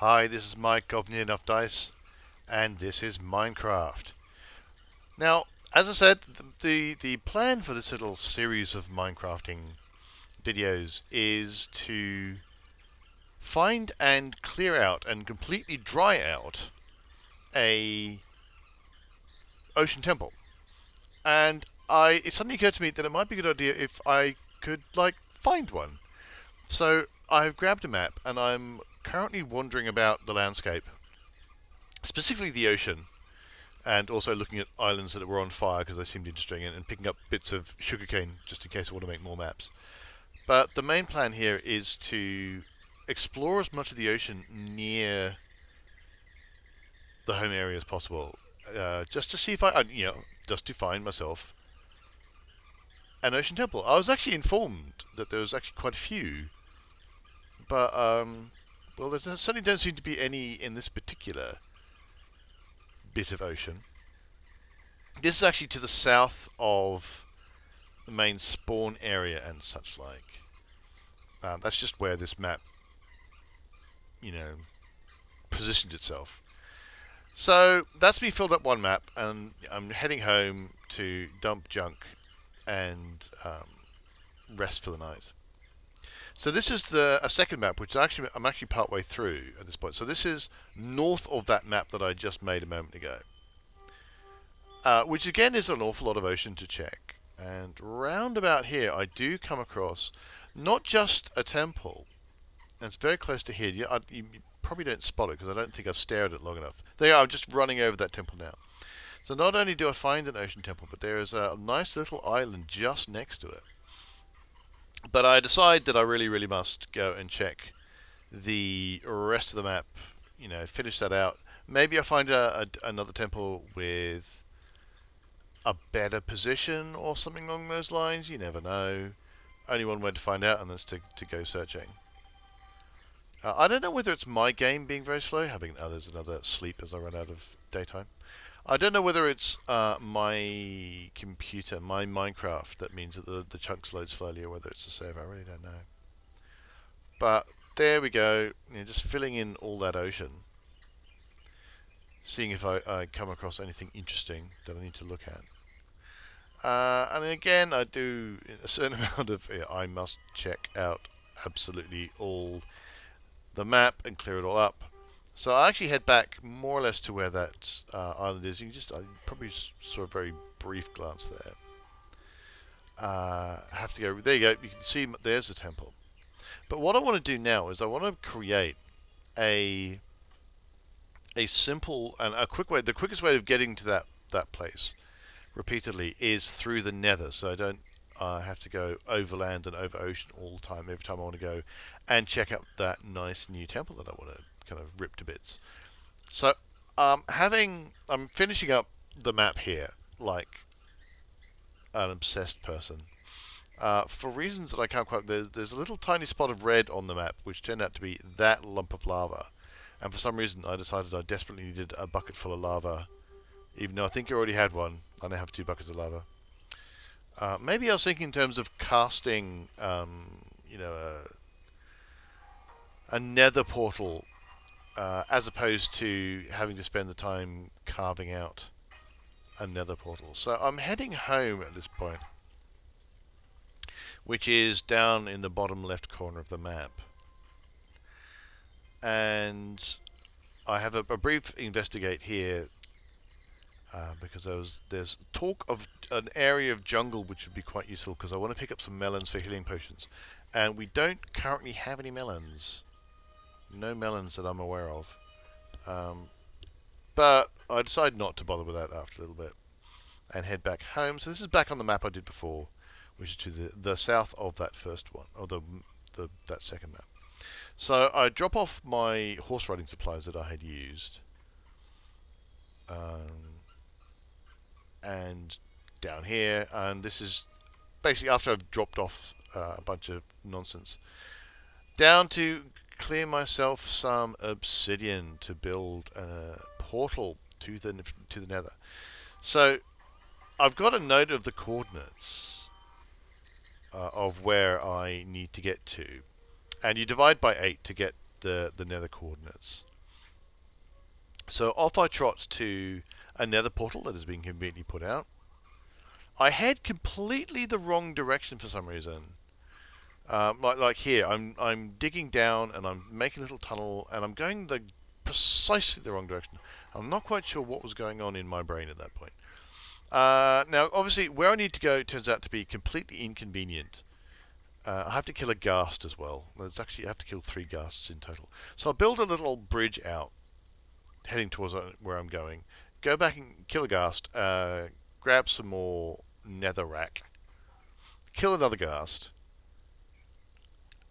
Hi, this is Mike of Near Enough Dice, and this is Minecraft. Now, as I said, the plan for this little series of Minecrafting videos is to find and clear out and completely dry out a ocean temple. And it suddenly occurred to me that it might be a good idea if I could find one. So I've grabbed a map and I'm currently wandering about the landscape, specifically the ocean, and also looking at islands that were on fire because they seemed interesting, and picking up bits of sugarcane just in case I want to make more maps. But the main plan here is to explore as much of the ocean near the home area as possible, just to see if just to find myself an ocean temple. I was actually informed that there was actually quite a few, but well, there certainly don't seem to be any in this particular bit of ocean. This is actually to the south of the main spawn area and such like. That's just where this map, positioned itself. So that's me filled up one map, and I'm heading home to dump junk and rest for the night. So this is a second map, which I'm actually partway through at this point. So this is north of that map that I just made a moment ago, which again is an awful lot of ocean to check. And round about here, I do come across not just a temple, and it's very close to here. You probably don't spot it because I don't think I've stared at it long enough. There you are, I'm just running over that temple now. So not only do I find an ocean temple, but there is a nice little island just next to it. But I decide that I really, really must go and check the rest of the map, finish that out. Maybe I find another temple with a better position or something along those lines. You never know. Only one way to find out, and that's to go searching. I don't know whether it's my game being very slow, having there's another sleep as I run out of daytime. I don't know whether it's my computer, my Minecraft, that means that the chunks load slowly, or whether it's the server. I really don't know. But there we go, just filling in all that ocean, seeing if I come across anything interesting that I need to look at. And again, I do a certain amount of, I must check out absolutely all the map and clear it all up. So I actually head back more or less to where that island is. I probably saw a very brief glance there. Have to go, there you go, you can see there's the temple. But what I want to do now is I want to create a simple and a quick way. The quickest way of getting to that place repeatedly is through the nether, so I don't have to go overland and over ocean all the time every time I want to go and check out that nice new temple that I want to kind of rip to bits. So I'm finishing up the map here like an obsessed person. For reasons that I can't quite, there's a little tiny spot of red on the map which turned out to be that lump of lava, and for some reason I decided I desperately needed a bucket full of lava, even though I think I already had one. I now have 2 buckets of lava. Maybe I was thinking in terms of casting, a nether portal, as opposed to having to spend the time carving out a nether portal. So I'm heading home at this point, which is down in the bottom left corner of the map. And I have a brief investigate here, because there's talk of an area of jungle which would be quite useful, because I want to pick up some melons for healing potions. And we don't currently have any melons. No melons that I'm aware of. But I decided not to bother with that after a little bit and head back home. So this is back on the map I did before, which is to the south of that first one, or that second map. So I drop off my horse riding supplies that I had used, and down here, and this is basically after I've dropped off a bunch of nonsense, down to clear myself some obsidian to build a portal to the nether. So I've got a note of the coordinates of where I need to get to, and you divide by 8 to get the nether coordinates. So off I trot to a nether portal that has been conveniently put out. I head completely the wrong direction for some reason. Like here, I'm digging down and I'm making a little tunnel and I'm going precisely the wrong direction. I'm not quite sure what was going on in my brain at that point. Now, obviously, where I need to go turns out to be completely inconvenient. I have to kill a ghast as well. There's actually, I have to kill 3 ghasts in total. So I'll build a little bridge out, heading towards where I'm going. Go back and kill a ghast, grab some more netherrack, kill another ghast,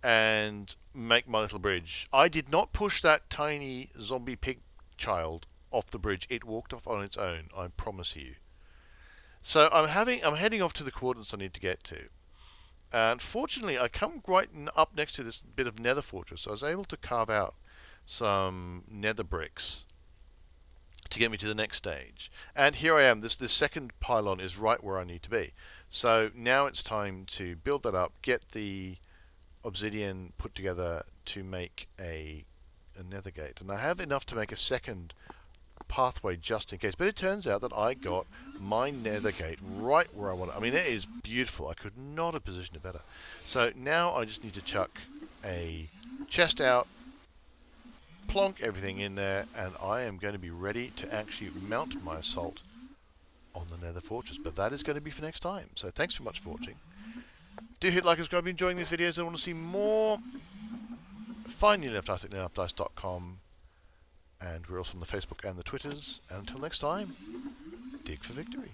and make my little bridge. I did not push that tiny zombie pig child off the bridge. It walked off on its own, I promise you. So I'm heading off to the coordinates I need to get to. And fortunately, I come right up next to this bit of nether fortress. So I was able to carve out some nether bricks to get me to the next stage. And here I am. This second pylon is right where I need to be. So now it's time to build that up, get the obsidian put together to make a nether gate. And I have enough to make a second pathway just in case. But it turns out that I got my nether gate right where I want it. I mean, it is beautiful. I could not have positioned it better. So now I just need to chuck a chest out, plonk everything in there, and I am going to be ready to actually mount my assault on the nether fortress. But that is going to be for next time. So thanks so much for watching. Do hit like and subscribe if you're enjoying these videos and want to see more. Find me at NetherDice.com, and we're also on the Facebook and the Twitters. And until next time, dig for victory.